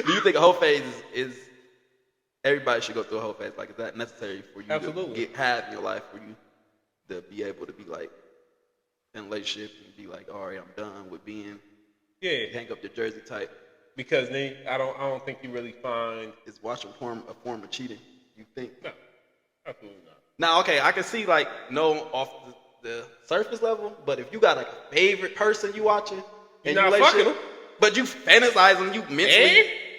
Do you think a whole phase is everybody should go through a whole phase? Like, is that necessary for you Absolutely. to have in your life for you to be able to be like in a relationship and be like, all right, I'm done with being hang up your jersey type? Because then I don't think you really find Is watching porn a form of cheating? You think? no, absolutely not. Now, okay, I can see like no off the surface level, but if you got like a favorite person you watching and You're you not fucking them. but you fantasizing, you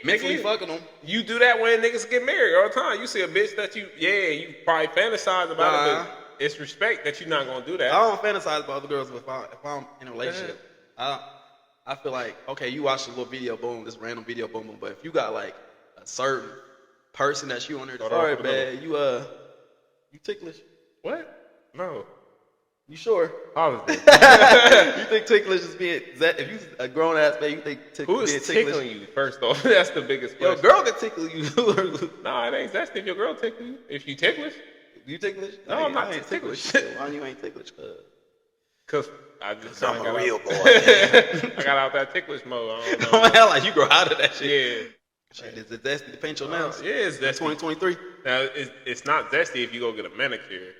mentally fucking them. You do that when niggas get married all the time. You see a bitch that you probably fantasize about it, but it's respect that you're not gonna do that. I don't fantasize about other girls if I'm in a relationship. I feel like, okay, you watch a little video, boom, this random video, boom, boom. But if you got like a certain person that you on there, all right, man, you ticklish. What? No. You sure? Obviously. You think ticklish is being, if you a grown ass man, you think who is tickling you? First off, that's the biggest question. Your girl can tickle you. Nah, it ain't zesty if your girl tickle you. If you ticklish. You ticklish? No, I'm not I ain't ticklish. Why you ain't ticklish? Cause I'm a real boy. I got out that ticklish mode. I don't know. Hell, like you grow out of that shit. Yeah. Shit, is it zesty to paint your nails? Yeah, it's zesty. 2023. 2023. Now it's not zesty if you go get a manicure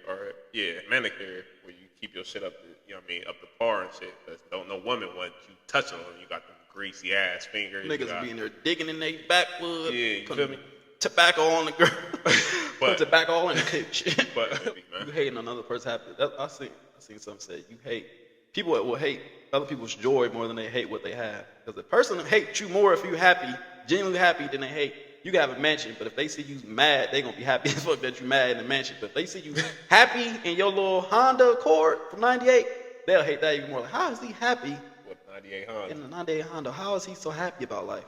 manicure where you keep your shit up to, you know what I mean, up to par and shit. Cause no woman wants you touching them. You got them greasy ass fingers. Niggas be in there digging in their backwood. Yeah, you feel me? Tobacco on the girl. Put tobacco all in the kitchen. But you hating another person's happiness. I seen something say you hate. People will hate other people's joy more than they hate what they have. Because the person hates you more if you happy, genuinely happy, than they hate. You can have a mansion, but if they see you mad, they gonna be happy as fuck that you mad in the mansion. But if they see you happy in your little Honda Accord from '98, they'll hate that even more. Like, how is he happy? What 98 Honda? In the '98 Honda, how is he so happy about life?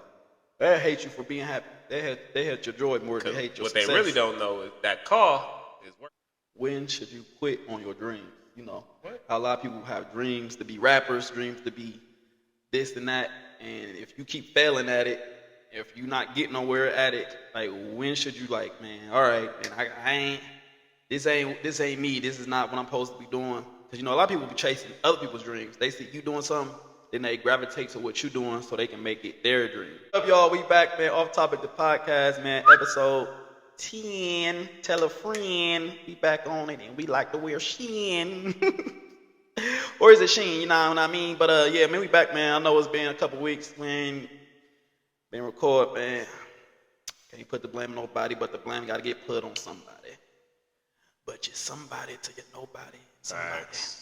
They'll hate you for being happy. They hate your joy more than they hate your success. What they really don't know is that car is worth. When should you quit on your dreams? You know, what? How a lot of people have dreams to be rappers, dreams to be this and that, and if you keep failing at it, if you're not getting nowhere at it, like when should you like, man, all right, man, I ain't, this ain't me, this is not what I'm supposed to be doing. Because you know, a lot of people be chasing other people's dreams. They see you doing something, then they gravitate to what you're doing so they can make it their dream. What's up, y'all? We back, man. Off Topic the podcast, man. Episode 10. Tell a friend. We back on it, and we like to wear Shein. Or is it Sheen? You know what I mean? But yeah, man, we back, man. I know it's been a couple weeks, man. Been record, man. Can't put the blame on nobody, but the blame got to get put on somebody. But you're somebody to your nobody. Somebody. Right.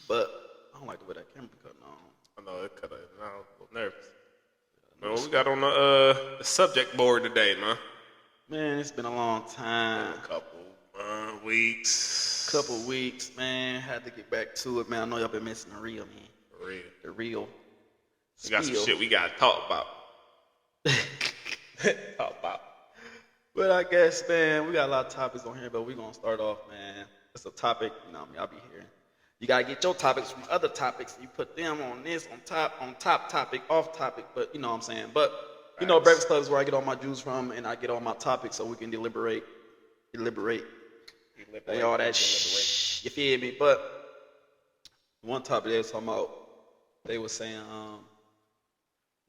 But I don't like the way that camera cut on. I know it cut it. I'm a little nervous. Man, what we got on the subject board today, man? Man, it's been a long time. A couple weeks. Couple weeks, man. Had to get back to it, man. I know y'all been missing the real, man. For real. The real. We got some shit we got to talk about. But I guess, man, we got a lot of topics on here, but we're going to start off, man. It's a topic, you know what I mean, I'll be hearing. You got to get your topics from other topics. You put them on this, on top topic, off topic, but you know what I'm saying. But, you know, Breakfast Club is where I get all my juice from, and I get all my topics so we can deliberate. And all that shit. You feel me? But one topic they was talking about, they were saying,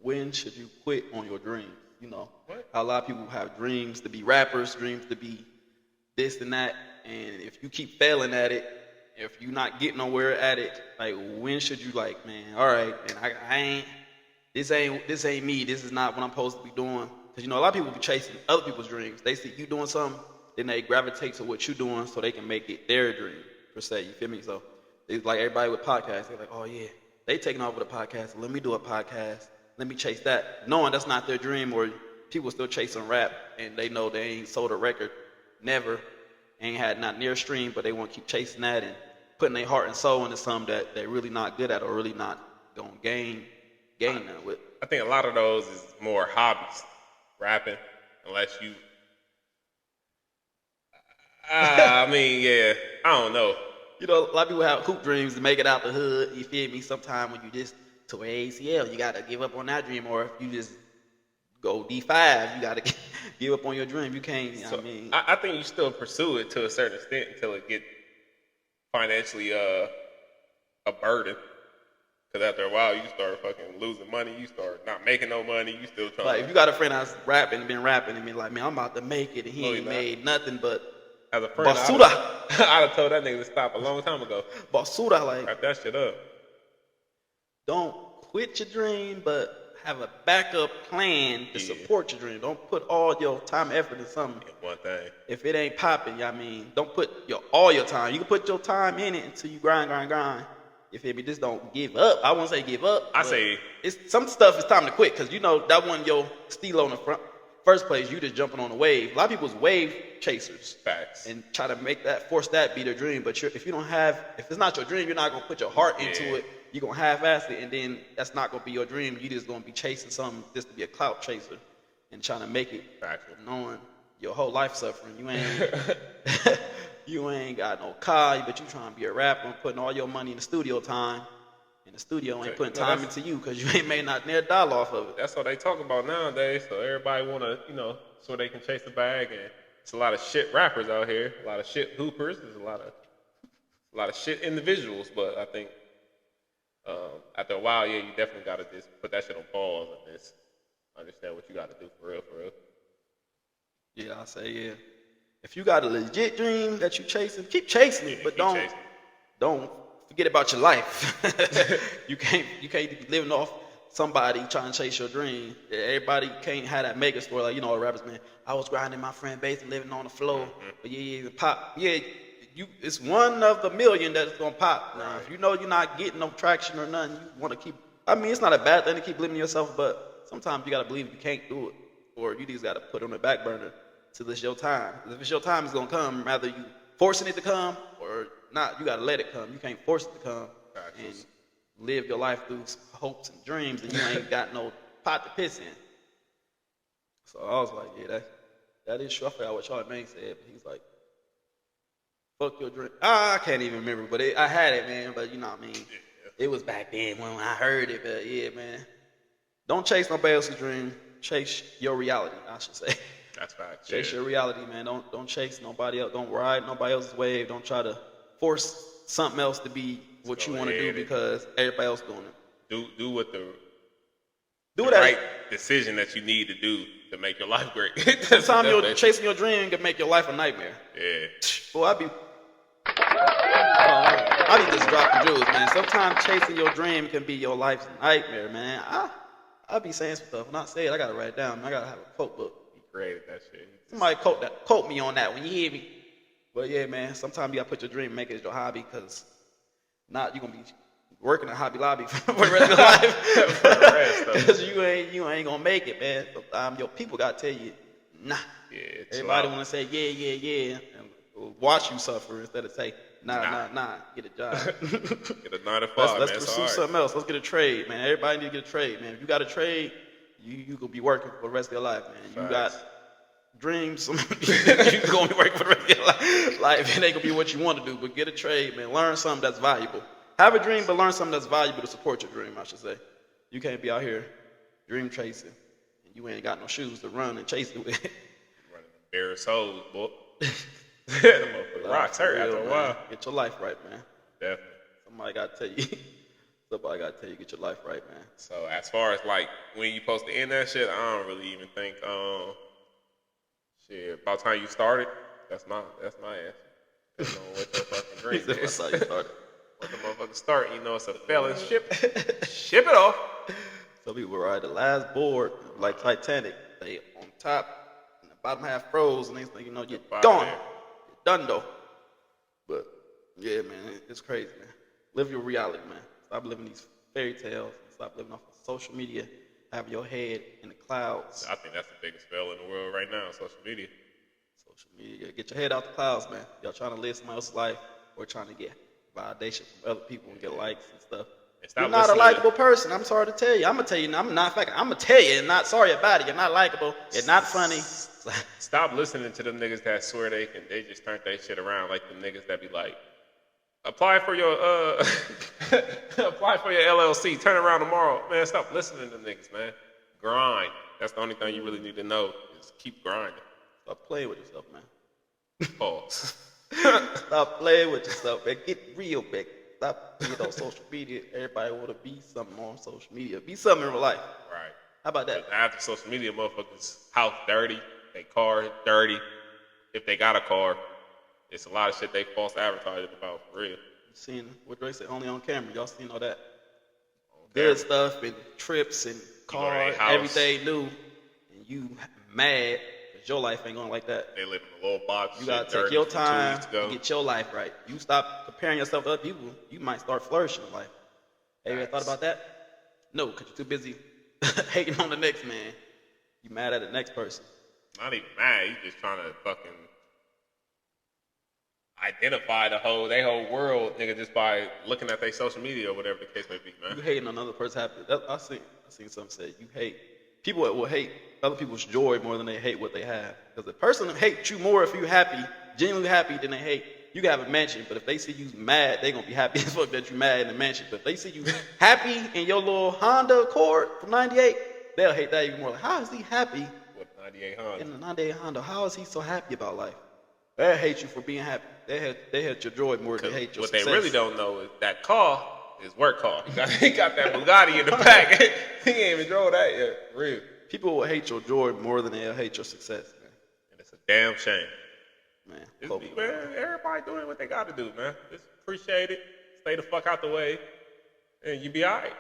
when should you quit on your dreams? You know, how a lot of people have dreams to be rappers, dreams to be this and that, and if you keep failing at it, if you're not getting nowhere at it, like when should you like, man, all right, man, I ain't, this ain't me, this is not what I'm supposed to be doing. Because you know, a lot of people be chasing other people's dreams. They see you doing something, then they gravitate to what you're doing so they can make it their dream, per se, you feel me? So it's like everybody with podcasts, they're like, oh yeah, they taking off with a podcast, so let me do a podcast. Let me chase that, knowing that's not their dream, or people still chasing rap, and they know they ain't sold a record, never, ain't had not near stream, but they want to keep chasing that and putting their heart and soul into something that they're really not good at or really not gonna gain that with. I think a lot of those is more hobbies, rapping, unless you. I mean, yeah, I don't know. You know, a lot of people have hoop dreams to make it out the hood. You feel me? Sometimes when you just to an ACL, you gotta give up on that dream, or if you just go D5, you gotta give up on your dream. You can't. You know what I mean, I think you still pursue it to a certain extent until it get financially a burden. Because after a while, you start fucking losing money. You start not making no money. You still trying. Like if you got a friend that's been rapping, and be like, man, I'm about to make it, and he No, ain't he not. made nothing but As a friend, basura. I'd have told that nigga to stop a long time ago. Basura, like Wrap that shit up. don't quit your dream, but have a backup plan to support your dream. Don't put all your time and effort in something. One thing. If it ain't popping, I mean, don't put all your time. You can put your time in it until you grind. You feel me? Just don't give up. I won't say give up. I say it's some stuff is time to quit because you know that wasn't your steal on the first place. You just jumping on a wave. A lot of people's wave chasers. Facts. And try to force that be their dream. But if it's not your dream, you're not gonna put your heart into it. You're gonna half-ass it, and then that's not gonna be your dream. You just gonna be chasing something just to be a clout chaser and trying to make it. Factual. Knowing your whole life suffering. You ain't you ain't got no car, but you trying to be a rapper and putting all your money in the studio time. And the studio ain't putting time into you because you ain't made not near a dollar off of it. That's what they talk about nowadays. So everybody wanna, so they can chase the bag, and it's a lot of shit rappers out here, a lot of shit hoopers, there's a lot of shit individuals, but I think after a while, you definitely gotta just put that shit on pause and just understand what you gotta do for real. Yeah, I say yeah. If you got a legit dream that you chasing, keep chasing it, but don't forget about your life. you can't be living off somebody trying to chase your dream. Everybody can't have that mega story like rappers, man. I was grinding my friend base and living on the floor, but pop. Yeah, it's one of the million that's gonna pop. Now, if you know you're not getting no traction or nothing, you want to keep. I mean, it's not a bad thing to keep limiting yourself, but sometimes you gotta believe you can't do it, or you just gotta put it on the back burner till it's your time. If it's your time, it's gonna come. Rather you forcing it to come or not, you gotta let it come. You can't force it to come and live your life through hopes and dreams, and you ain't got no pot to piss in. So I was like, yeah, that is true. I forgot what Charlie Maine said, but he's like, fuck your dream. I can't even remember, but I had it, man. But you know what I mean? Yeah. It was back then when I heard it, but yeah, man. Don't chase nobody else's dream. Chase your reality, I should say. That's right. Chase your reality, man. Don't chase nobody else. Don't ride nobody else's wave. Don't try to force something else to be what you want to do because everybody else doing it. Do what the right decision that you need to do to make your life great. Sometimes you're chasing your dream can make your life a nightmare. Yeah. Boy, I be just dropping jewels, man. Sometimes chasing your dream can be your life's nightmare, man. I be saying some stuff. When I say it, I gotta write it down. I gotta have a quote book. He created that shit. Somebody quote me on that when you hear me. But yeah, man, sometimes you gotta put your dream and make it your hobby, because not you gonna be working at Hobby Lobby for the rest of your life. Because you ain't gonna make it, man. Your people gotta tell you, nah. Yeah, everybody wanna say yeah, and watch you suffer instead of say nah. Get a job. Get a 9 to 5. Let's pursue something else. Let's get a trade, man. Everybody need to get a trade, man. If you got a trade, you gonna be working for the rest of your life, man. You got dreams, you gonna be working for the rest of your life. It ain't gonna be what you want to do, but get a trade, man. Learn something that's valuable. Have a dream, but learn something that's valuable to support your dream, I should say. You can't be out here dream chasing, and you ain't got no shoes to run and chase it with. Running bare souls, boy. The rocks hurt after a while. Get your life right, man. Definitely. Somebody gotta tell you. Get your life right, man. So as far as like when you supposed to end that shit, I don't really even think about time you started. That's my answer. Depending on what your fucking dream is. That's how you started. When the motherfucker start, it's a failing ship. Ship it off. Some people ride the last board like Titanic. They on top and the bottom half froze, and they think you're gone. You're done though. But yeah, man, it's crazy, man. Live your reality, man. Stop living these fairy tales. Stop living off of social media. Have your head in the clouds. I think that's the biggest spell in the world right now, social media. Social media. Get your head out the clouds, man. Y'all trying to live somebody else's life or trying to get validation from other people and get likes and stuff. You're not a likable person. I'm sorry to tell you. I'm gonna tell you. I'm gonna tell you, and not sorry about it. You're not likable. You're not funny. Stop listening to them niggas that swear they just turn their shit around, like the niggas that be like, apply for your LLC. Turn around tomorrow, man. Stop listening to them niggas, man. Grind. That's the only thing you really need to know is keep grinding. Stop playing with yourself, man. Pause. Stop playing with yourself, man. Get real, man. Stop being on social media. Everybody want to be something on social media. Be something in real life. Right. How about that? But after social media, motherfuckers' house dirty, they car dirty. If they got a car, it's a lot of shit they false advertising about for real. You seen what Drake said? Only on camera. Y'all seen all that? On Good camera. stuff and trips and go to their cars, house. everything new. And you mad because your life ain't going like that. They live in a little box. You shit gotta take dirty your from 2 time weeks ago. to get your life right. You stop comparing yourself to other people, you might start flourishing in life. Have you ever thought about that? No, because you're too busy hating on the next man. You mad at the next person. Not even mad. You just trying to fucking identify their whole world, nigga, just by looking at their social media or whatever the case may be, man. You hating on another person's happiness. I seen something say you hate. People will hate other people's joy more than they hate what they have. Because the person hates you more if you're happy, genuinely happy, than they hate. You can have a mansion, but if they see you mad, they gonna be happy as fuck that you mad in the mansion. But if they see you happy in your little Honda Accord from '98, they'll hate that even more. Like, how is he happy With 98 Honda. in the '98 Honda? How is he so happy about life? They'll hate you for being happy. They hate your joy more than they hate your What success. they really don't know is that car is work car. He got that Bugatti in the back. He ain't even drove that yet. For real. People will hate your joy more than they'll hate your success, man. And it's a damn shame. Man, Man, everybody doing what they got to do, man. Just appreciate it. Stay the fuck out the way. And you be all right.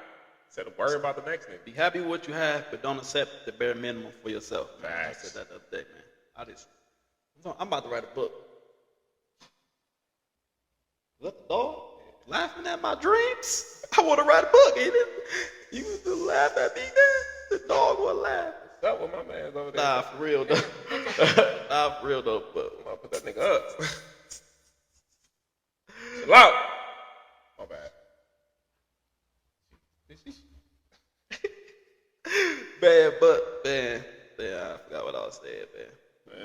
Instead of worry about the next nigga. be happy with what you have, but don't accept the bare minimum for yourself. Man. I Facts. said that the other day, man. I'm about to write a book. Is that the dog laughing at my dreams? I want to write a book, ain't it? You just laugh at me, man. The dog will laugh. What's up with my man's over there? Nah, for real, though. Nah, for real, though. But I'm about to put that nigga up. Chill out. My bad. man, I forgot what I was saying, man.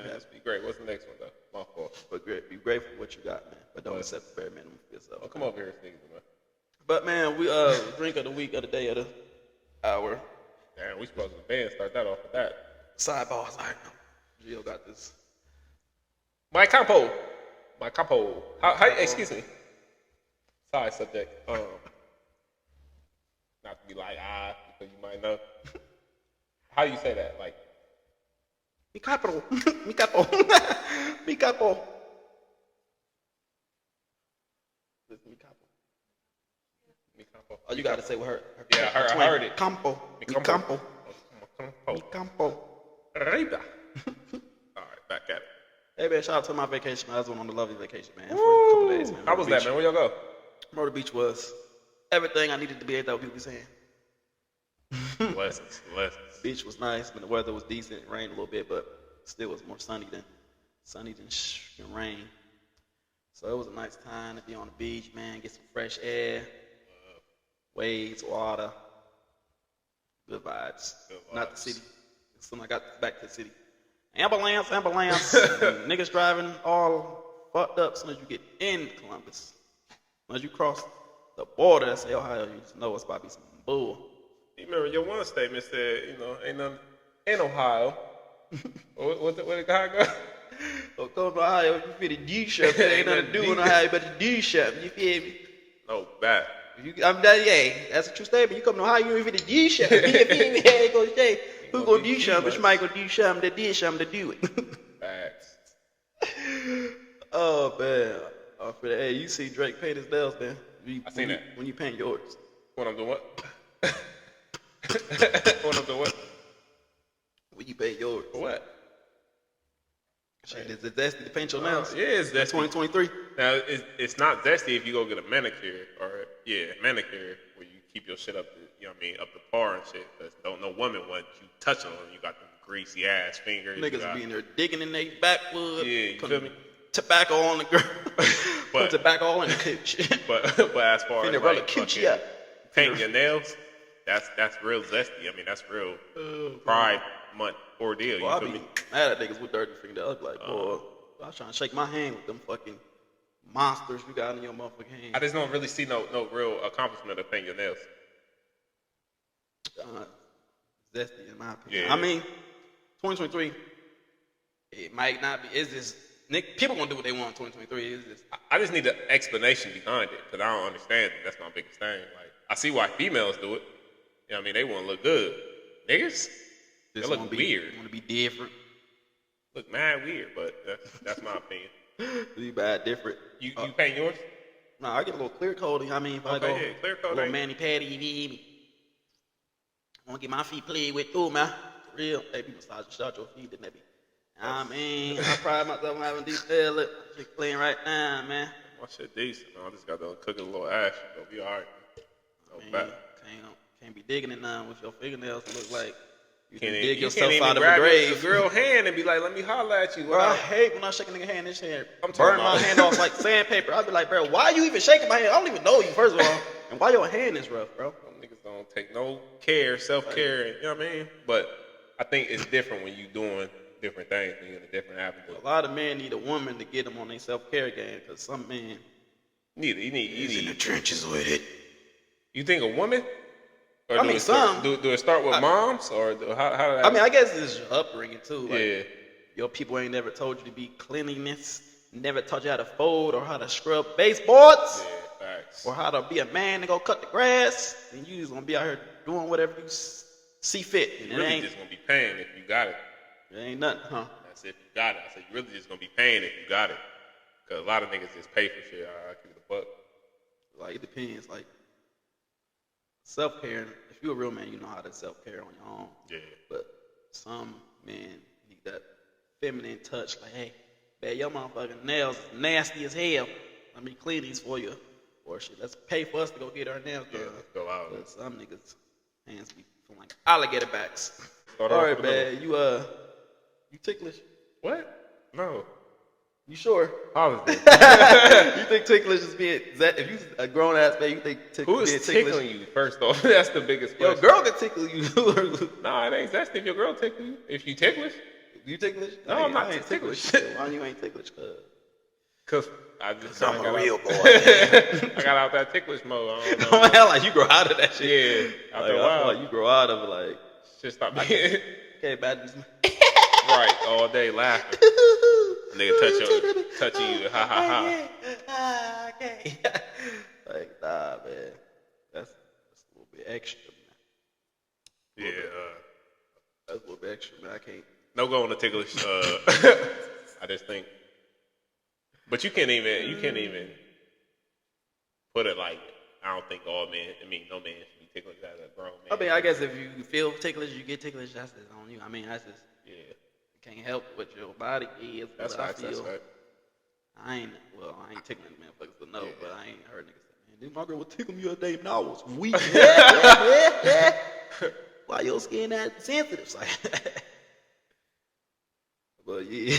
Man, just be great. What's the next one, though? My fault. But be grateful for what you got, man. But don't accept the bare minimum for yourself. Oh, come over here, sneaky, man. But man, we drink of the week, of the day, of the hour. Damn, we supposed to band start that off with that. Sidebars. All right, Gio got this. My campo. How excuse me. Sorry, subject. Not to be like, because you might know. How do you say that? Like, Mi capo. Mi capo. Mi capo. Mi capo. mi campo. Oh, you got to say with her. Yeah, I twin. heard it. Campo. Mi Mi campo. campo. Mi campo. Arriba. All right, back at it. Hey, man, shout out to my vacation. I was on a lovely vacation, man, for a couple days, man. How was that, man? Where y'all go? Myrtle Beach was everything I needed to be. Everything people be saying. Blessings. Beach was nice, but the weather was decent. It rained a little bit, but still was more sunny than rain. So it was a nice time to be on the beach, man. Get some fresh air, waves, water, good vibes. Not the city. As soon as I got back to the city, ambulance, niggas driving all fucked up. As soon as you get in Columbus, as soon as you cross the border, that's Ohio, you just know it's about to be some bull. You remember your one statement said, ain't nothing in Ohio. what the guy go? So come to Ohio, you feel the D-shop, ain't nothing to do in Ohio but the D-shop, you feel me? No, bad. That's a true statement. You come to Ohio, you feel the D-shop, you feel me? Hey, go say, who go D-shop? But somebody go D-shop, that D-shop to do it. Facts. Oh, man. Hey, you see Drake paint his nails, man. I seen that. When you paint yours. When I'm doing what? When I'm doing what? When you paint yours. For what? Shit, is it zesty to paint your nails? Yeah, it's That's zesty. 2023. Now, it's not zesty if you go get a manicure manicure where you keep your shit up to, up to par and shit. Cause no woman want you touching them. You got them greasy ass fingers. Niggas be in there digging in their backwood. Yeah, you feel me? Tobacco on the girl. Put But- tobacco on the cooch. But as far Finna as roll a like coochie up. painting your nails, that's real zesty. I mean, that's real Pride Month ordeal. You Well, I feel be me? mad at niggas with dirty fingernails. Like, boy, I was trying to shake my hand with them fucking monsters you got in your motherfucking hand. I just don't really see no real accomplishment of painting your nails. Zesty in my opinion. Yeah. I mean, 2023, it might not be. It's just Nick, people gonna do what they want in 2023. It's just, I just need an explanation behind it because I don't understand it. That's my biggest thing. Like, I see why females do it. You know what I mean? They want to look good. Niggas, they look weird. Want to be different. Look mad weird, but that's my opinion. Be bad different. You paint yours? No, I get a little clear coat. I mean, if I go clear coat, a little mani patty, I want to get my feet played with too, man. For real. Hey, you massage your feet, didn't they be? I mean, I pride myself on having detail. Look, shit playing right now, man. My shit decent, man. I just got done cooking a little ash. It'll be all right. Can't be digging it now with your fingernails. Look like you can dig dig yourself out of a a grave. A girl hand and be like, let me holler at you. Bro, I hate when I shake a nigga hand. This hand I'm burn my hand off like sandpaper. I'll be like, bro, why you even shaking my hand? I don't even know you, first of all. And why your hand is rough, bro? Some niggas don't take no care, self-care, you know what I mean? But I think it's different when you doing different things, when you're in a different avenue. A lot of men need a woman to get them on their self-care game, because some men you need in the trenches with it. You think a woman? Or I mean, some. Do it start with moms? Or how I mean, I guess it's your upbringing, too. Like, yeah. Your people ain't never told you to be cleanliness, never taught you how to fold or how to scrub baseboards. Yeah, facts. Or how to be a man to go cut the grass. And you just gonna be out here doing whatever you see fit. And you really just gonna be paying if you got it. It ain't nothing, huh? That's if you got it. I said you really just gonna be paying if you got it. Cause a lot of niggas just pay for shit. I give it a buck. Like, it depends. Like, self-care, if you're a real man, you know how to self-care on your own. Yeah. But some men need that feminine touch. Like, hey, man, your motherfucking nails nasty as hell. Let me clean these for you. Or shit, let's pay for us to go get our nails done. Yeah, let's go out. But some niggas' hands be feeling like alligator backs. All right, man. You ticklish? What? No. You sure? Obviously. You think ticklish is being, if you a grown ass man, you think who is tickling you? First off, that's the biggest question. Your girl can tickle you. Nah, it ain't zesty if your girl tickle you. If you ticklish. You ticklish? No, I'm not ticklish. Why you ain't ticklish? Cause I'm a real boy. I got out that ticklish mode. I don't know. Hell, like you grow out of that shit. Yeah. After a while, like you grow out of it. Like shit stop being. Okay, bad. Right, all day laughing. Nigga touching you, ha ha ha. Okay. Like, nah, man. That's a little bit extra, man. Yeah. That's a little bit extra, man. I can't. No go on the ticklish. I just think. But you can't even put it like, I don't think all men, no man should be ticklish as a grown man. I mean, I guess if you feel ticklish, you get ticklish, that's just on you. I mean, that's just, yeah. Can't help what your body is. That's what facts, I feel. that's right. I ain't tickling motherfuckers to know, but I ain't heard niggas say, man, this my girl would tickle me the other day, and I was weak. Why your skin that sensitive? It's like, but yeah.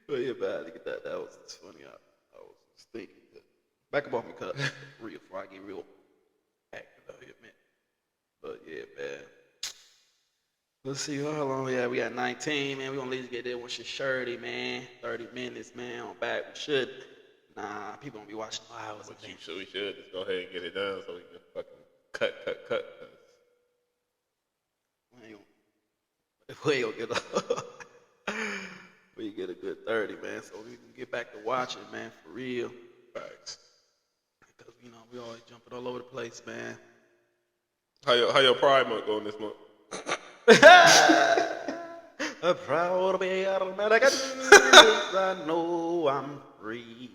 But yeah, man, look at that. That was funny. I was thinking. Back up off me, cut. Real, before I get real active out here, man. But yeah, man. Let's see how long we got. We got 19, man. We gonna at least get there with your 30, man. 30 minutes, man. On back. We should. Nah, people gonna be watching hours. But we should just go ahead and get it done so we can fucking cut. We ain't gonna get we get a good 30, man, so we can get back to watching, man, for real. Facts. Because, we always jumping all over the place, man. How your Pride Month going this month? I'm proud to be American. I know I'm free.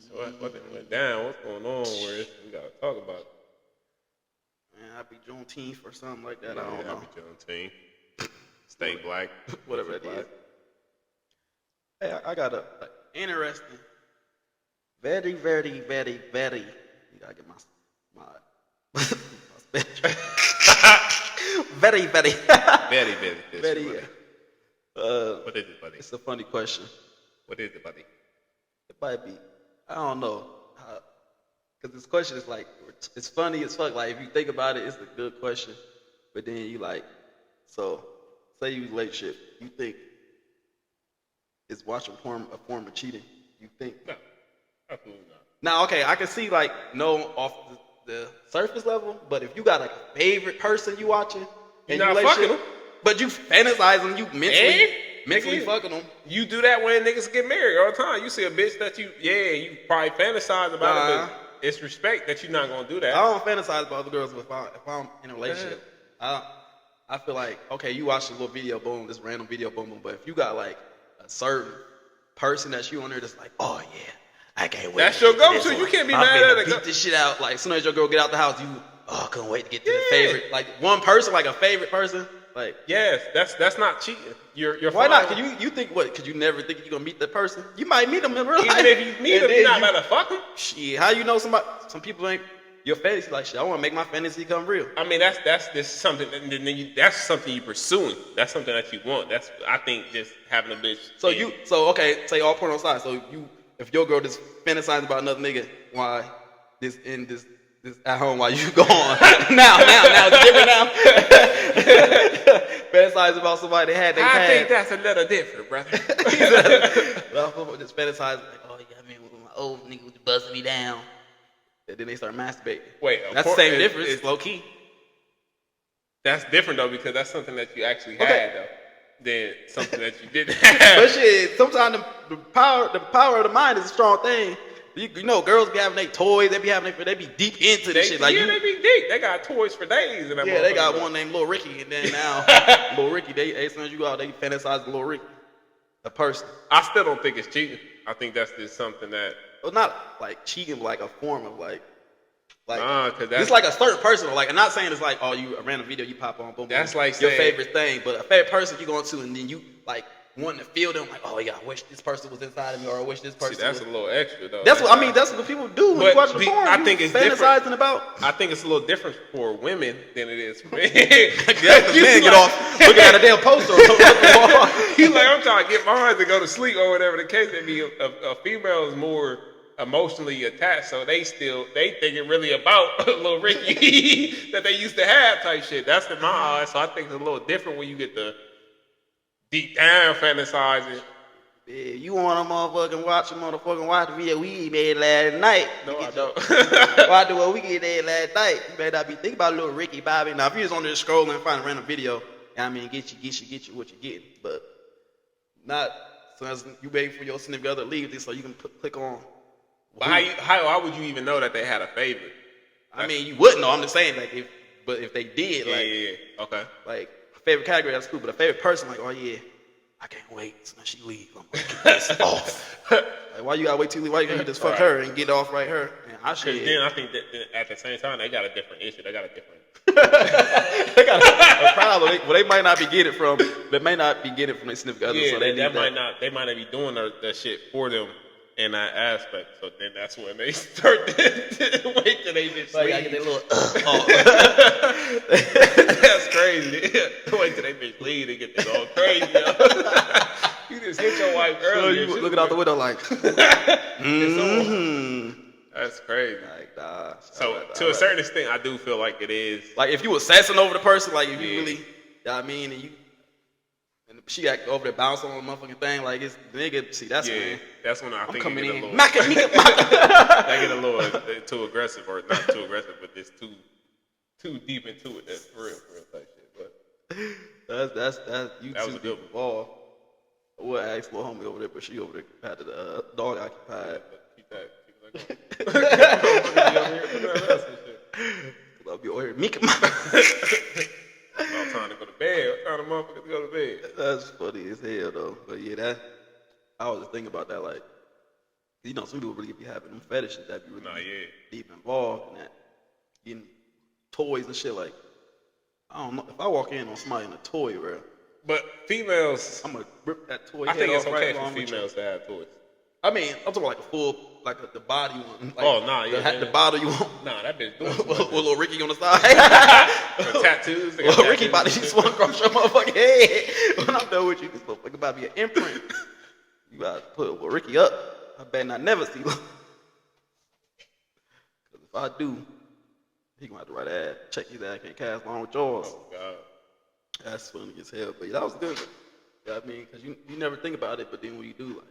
So what went down? What's going on? We gotta talk about it. Man, happy Juneteenth or something like that. Yeah, I don't know. Happy Juneteenth. Stay black. Whatever it is. Hey, I got a interesting, very, very, very, very. You gotta get my spectrum. Very, very. Very, very. Very. What is it, buddy? It's a funny question. What is it, buddy? It might be. I don't know. Because this question is like, it's funny as fuck. Like, if you think about it, it's a good question. But then you like, so, say you relationship, you think, is watching porn a form of cheating? You think? No, absolutely not. Now, okay, I can see like no off the surface level, but if you got like a favorite person you watching, you're not fucking them. But you fantasizing, you mentally nigga, fucking them. You do that when niggas get married all the time. You see a bitch that you probably fantasize about it, but it's respect that you're not gonna do that. I don't fantasize about other girls if I'm in a relationship. I feel like, okay, you watch a little video, boom, this random video, boom, boom. But if you got like a certain person that you on there that's like, oh yeah, I can't wait. That's your go-to. You can't be mad at it. Beat this shit out. Like, as soon as your girl get out the house, you, I couldn't wait to get to the favorite. Like, one person, like a favorite person. Like, yes, that's not cheating. You're why fine. not? Cause you think what? Cause you never think you're gonna meet that person. You might meet them in real life. Even if you meet them, you're not about to fuck them. Shit, how you know somebody? Some people ain't your fantasy. Like, shit, I want to make my fantasy come real. I mean, that's just something. That's something you pursuing. That's something that you want. That's I think just having a bitch. So okay, say all point on side. So if your girl just fantasizing about another nigga, why this at home while you gone? now it's different now. Fantasize about somebody they had. I think that's a little different, brother. Just fantasize like, oh yeah, I mean, my old nigga was busting me down, and then they start masturbating. Wait, that's the same difference. It's low key. That's different though because that's something that you actually had though, than something that you didn't have. But shit, sometimes the power of the mind is a strong thing. You know, girls be having their toys. They be deep into this shit. Like, they be deep. They got toys for days. And they got one named Lil Ricky, and then now Lil Ricky, as soon as you go out, they fantasize Lil Ricky, a person. I still don't think it's cheating. I think that's just something that. Well, not like cheating, but like a form of like cause it's like a certain person. Like, I'm not saying it's like, oh, you a random video you pop on, boom, that's boom, like your saying, favorite thing. But a favorite person you going to, and then you like wanting to feel them, like, oh yeah, I wish this person was inside of me, or I wish this person. See, that's a little extra though. That's what I mean. That's what people do when you watch the porn. I think it's fantasizing different. about. I think it's a little different for women than it is for men. Because men get off looking at a damn poster. He's like, I'm trying to get mine to go to sleep or whatever the case may be. A female is more emotionally attached, so they thinking really about little Ricky that they used to have type shit. That's in my eyes. So I think it's a little different when you get the deep down fantasizing. Yeah, you want to watch the video we made last night. No, I don't. Watch the what we did last night. You better not be thinking about little Ricky Bobby. Now, if you just on there scrolling and find a random video, I mean, get you what you're getting. But not so as you wait for your significant other to leave this so you can click on. But how would you even know that they had a favorite? I mean, you wouldn't know. I'm just saying, like, if they did, okay. Like, favorite category, that's cool. But a favorite person, like, oh yeah, I can't wait so she leave. I'm gonna get this off. Like, why you gotta wait till you leave? Why you can't just fuck her and get off right her? And I should. Then I think that at the same time they got a different issue. They got a different. They got a problem. Well, they might not be getting it from. They may not be getting it from their significant other. Yeah, so they might not. They might not be doing that shit for them in that aspect. So then that's when they start wait till they bitch like, leave. I get their little. That's crazy. Wait till they bitch leave and get this all crazy. You just hit your wife earlier. So you looking out the window like. That's crazy. Like, nah. So to a certain extent, I do feel like it is. Like if you assessing over the person, like if you really, you know what I mean, and she got over there bouncing on the motherfucking thing, like it's the nigga. See, that's when. That's when I think coming it get in. a little. They get a little too aggressive, or not too aggressive, but it's too deep into it. That's for real type shit. But that's you that was too a good deep involved. I would ask little homie over there, but she over there had the dog occupied. Keep that. I'll be over here, Mika. I'm trying to go to bed. I'm trying to motherfuckers to go to bed. That's funny as hell though. But yeah, I was just thinking about that. Like, you know, some people really be having them fetishes that be really deep involved in that, getting toys and shit. Like, I don't know if I walk in on somebody in a toy, bro. But females, I'm gonna rip that toy. I think it's okay for females to have toys. I mean, I'm talking like a full, like the body one. Like, the bottle you want. Nah, that bitch doing with little Ricky on the side. Or tattoos. Little Ricky body swung across your motherfucking head. When I'm done with you, this motherfucker about to be an imprint. You gotta put little Ricky up. I bet not never see him. Because if I do, he gonna have to write an ad. Check his ass can't cast along with yours. Oh, God. That's funny as hell. But that was good. You know what I mean? Because you never think about it, but then when you do, like,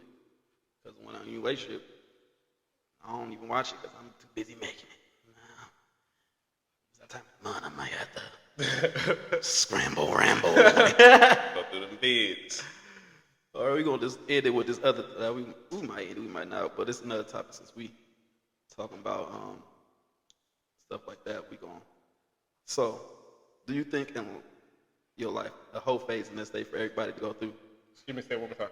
because when I'm in a relationship, I don't even watch it because I'm too busy making it. Now, that time of month, I might have to Scramble, ramble. Go through them bids. All right, we're going to just end it with this other, we might end it, we might not, but it's another topic since we talking about stuff like that. So, do you think in your life, a whole phase in this day for everybody to go through? Excuse me, say it one more time.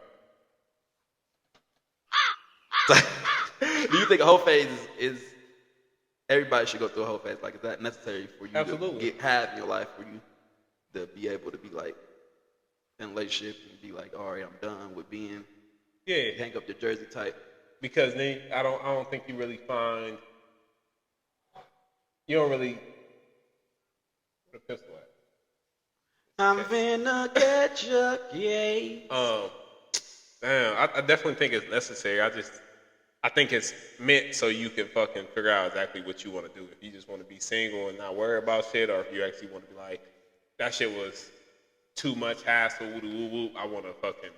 Do you think a whole phase is everybody should go through a whole phase? Like, is that necessary for you to have in your life for you to be able to be like in a relationship and be like, all right, I'm done with being hang up your jersey type? Because then I don't think you really find where a pistol at. I'm finna catch ya, yay. Damn, I definitely think it's necessary. I think it's meant so you can fucking figure out exactly what you want to do. If you just want to be single and not worry about shit, or if you actually want to be like, that shit was too much hassle, woo-woo-woo, I want to fucking,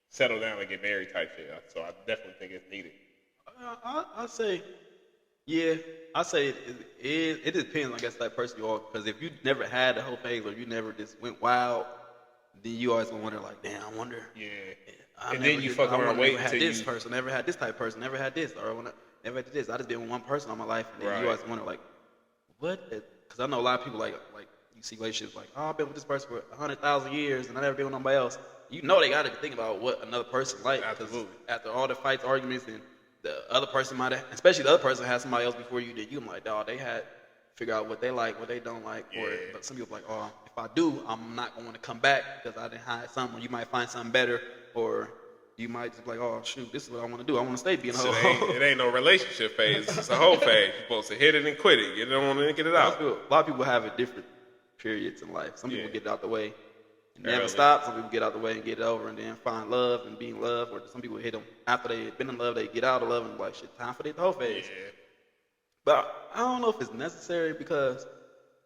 settle down and get married type shit. So I definitely think it's needed. I say, yeah. I say it depends, I guess, that person you are. Because if you never had the whole phase or you never just went wild, then you always gonna wonder like, damn, I wonder. Yeah. Then you fuck around waiting until this person, never had this type of person, never had this, or never had this. I just been with one person all my life, and then you always wonder like, what? Because I know a lot of people like you see relationships like, oh, I've been with this person for 100,000 years, and I never been with nobody else. You know they got to think about what another person like. Absolutely. After all the fights, arguments, and the other person might have, especially the other person had somebody else before you did. You like, dog, they had figure out what they like, what they don't like. Or but some people like, oh, if I do, I'm not going to want to come back because I didn't hide something. You might find something better, or you might just be like, oh shoot, this is what I want to do. I want to stay being a hoe. It ain't no relationship phase. It's a whole phase. You're supposed to hit it and quit it. You don't want to get it out. A lot of people have it different periods in life. Some people get it out the way and never stop. Some people get out the way and get it over and then find love and be in love. Or some people hit them after they've been in love, they get out of love and be like, shit, time for the whole phase. Yeah. But I don't know if it's necessary because,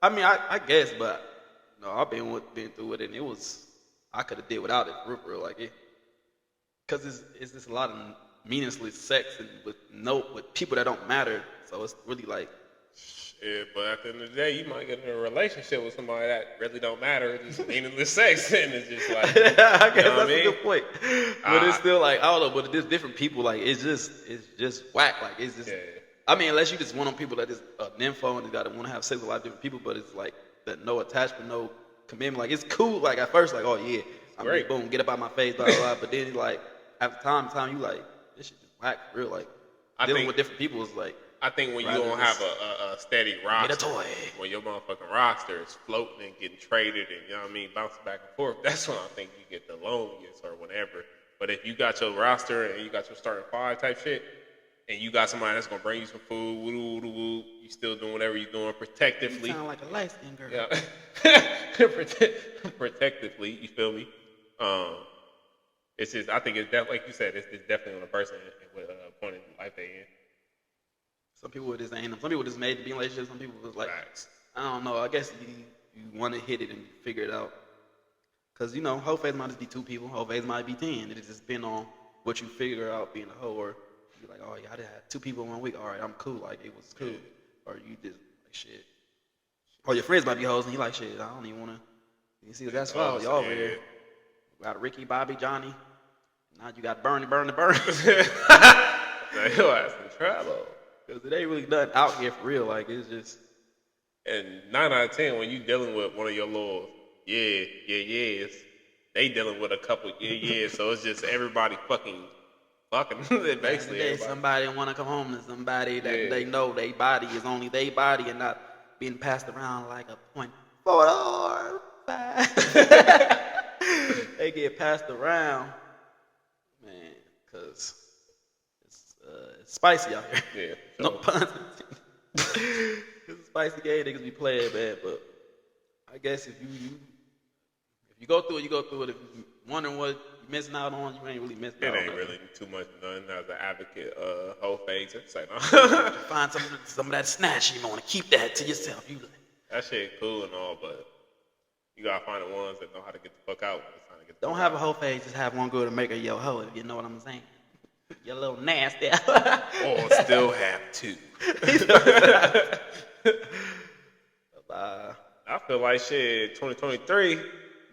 I guess, but no, I've been through it and it was, I could have did without it for real, like it. Because it's just a lot of meaningless sex and with people that don't matter. So it's really like. Yeah, but at the end of the day, you might get in a relationship with somebody that really don't matter. It's just meaningless sex, and it's just like. I guess that's a good point. But it's still like, I don't know, but there's different people. Like it's just whack. Like it's just. Yeah. Unless you just want on people that is nympho and they gotta want to have sex with a lot of different people, but it's like that no attachment, no commitment. Like it's cool. Like at first, like, oh yeah, I'm great. Boom, get up out my face, blah blah blah. But then like. After time, you like, this shit just whack, real. Like, dealing with different people is like. I think when you don't have a steady roster. Get a toy. When your motherfucking roster is floating and getting traded and, bouncing back and forth, that's when I think you get the loneliest or whatever. But if you got your roster and you got your starting five type shit, and you got somebody that's going to bring you some food, woo, you still doing whatever you're doing protectively. You sound like a light-skinned girl. Yeah. Protectively, you feel me? It's just, I think it's definitely, like you said, it's definitely on a person with a point in life they in. Some people just ain't. Some people just made to be in relationships. Some people was like, I don't know. I guess you want to hit it and figure it out. Because, whole phase might just be 2 people. Whole phase might be 10. It just depends on what you figure out being a hoe. Or you're like, oh, yeah, I just had 2 people in 1 week. All right, I'm cool. Like, it was cool. Yeah. Or you just like, shit. Or your friends might be hoes and you like, shit, I don't even want to. You see what that's for? Y'all over here. You got Ricky, Bobby, Johnny. Now you got Bernie. Now your ass in trouble. Because it ain't really nothing out here for real. Like, it's just. And 9 out of 10, when you dealing with one of your little yeahs, they dealing with a couple yeahs. So it's just everybody fucking. Basically, somebody want to come home to somebody that they know their body is only their body and not being passed around like a .44. They get passed around, man, because it's spicy out here. Yeah, no pun. It's a spicy game. Niggas be playing, man. But I guess if you go through it, you go through it. If you wondering what you're missing out on, you ain't really missing out on. It ain't really too much done. As an advocate, whole phase. It's like, find some of that snatch. You want to keep that to yourself. That shit cool and all, but you gotta find the ones that know how to get the fuck out. Don't have a whole phase, just have one girl to make her your hoe, if you know what I'm saying. You're a little nasty. Or still have 2. I feel like shit, 2023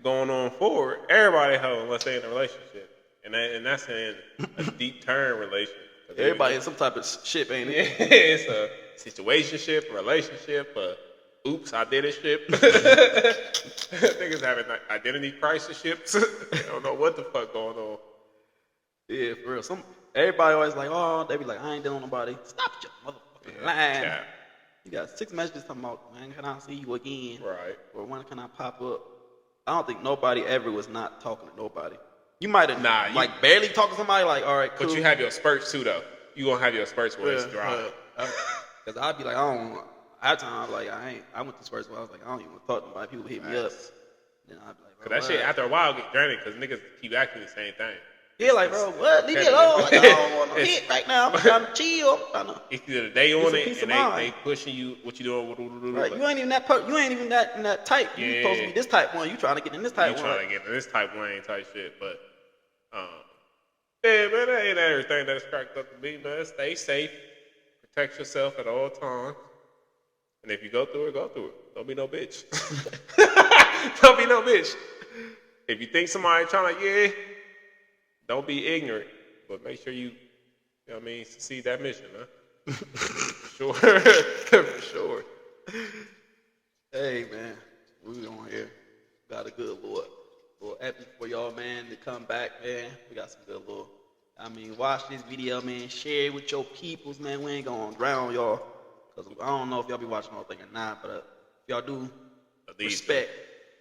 going on forward, everybody hoe unless they in a relationship. And that's in a deep term relationship. Everybody in some type of shit, ain't it? Yeah, it's a situationship, a relationship, oops, I did it ship. Niggas having like identity crisis ships. They don't know what the fuck going on. Yeah, for real. Everybody always like, oh, they be like, I ain't dealing with nobody. Stop your motherfucking lying. Yeah. You got 6 messages talking about, man, can I see you again? Right. Or when can I pop up? I don't think nobody ever was not talking to nobody. You might have barely talked to somebody, like, all right, cool. But you have your spurts too, though. You gonna have your spurts where it's dry. Because I'd be like, I don't. At times, like, I went to Spurs where I was like, I don't even want to talk to nobody. People hit me up. Then I'd be like, bro, that shit after a while get draining because niggas keep asking the same thing. Yeah, like, bro, what? Leave me alone. Like, I don't want no hit right now. I'm trying to chill. If you did a day on it and they pushing you, what you doing? Right, you ain't even that. You ain't even that type. You supposed to be this type one. You trying to get in this type one. You trying to get in this type lane type shit, but yeah, man, that ain't everything that's cracked up to be, man. Stay safe, protect yourself at all times, and if you go through it, go through it. Don't be no bitch. Don't be no bitch. If you think somebody trying to, don't be ignorant, but make sure you know what I mean, succeed that mission, huh? For sure. For sure. Hey, man, we on here. Got a good little epic for y'all, man, to come back, man. We got some good little, watch this video, man. Share it with your peoples, man. We ain't gonna drown y'all. Because I don't know if y'all be watching the whole thing or not, but if y'all do, respect.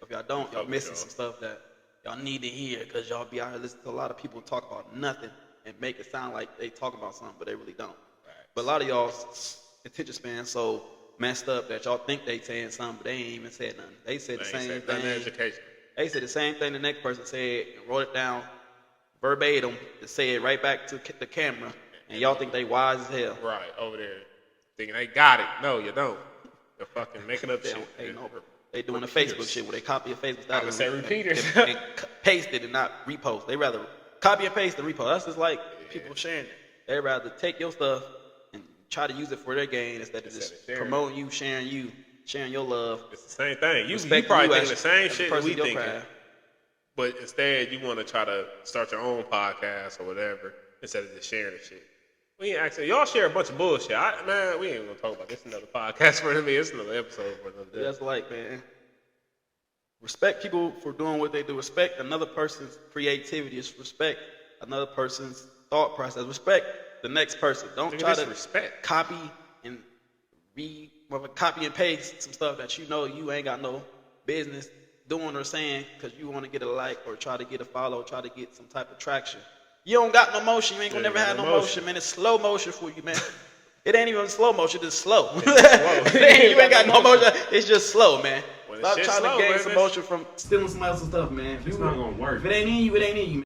If y'all don't, y'all missing some stuff that y'all need to hear, because y'all be out here listening to a lot of people talk about nothing and make it sound like they talk about something, but they really don't. Right. But a lot of y'all's attention span so messed up that y'all think they saying something, but they ain't even said nothing. They said the same thing. Education. They said the same thing the next person said and wrote it down verbatim to say it right back to the camera, and y'all think they wise as hell. Right, over there. Thinking they got it. No, you don't. They're fucking making up shit. They doing the Facebook shit where they copy a Facebook status repeaters. and paste it and not repost. They rather copy and paste than repost. That's just like people sharing it. They rather take your stuff and try to use it for their gain instead of just promoting you, sharing your love. It's the same thing. You probably thinking the same shit that we thinking. But instead, you want to try to start your own podcast or whatever instead of just sharing the shit. We ain't actually, y'all share a bunch of bullshit. Man, we ain't gonna talk about this. Another podcast for me. It's another episode for another day. That's like, man, respect people for doing what they do. Respect another person's creativity. Respect another person's thought process. Respect the next person. Don't try to copy and copy and paste some stuff that you know you ain't got no business doing or saying because you want to get a like or try to get a follow, try to get some type of traction. You don't got no motion. You ain't gonna never have no motion, man. It's slow motion for you, man. It ain't even slow motion. It's slow. You ain't got no motion. It's just slow, man. Stop trying to gain some motion from stealing somebody else's stuff, man. It's not gonna work. If it ain't in you, it ain't in you.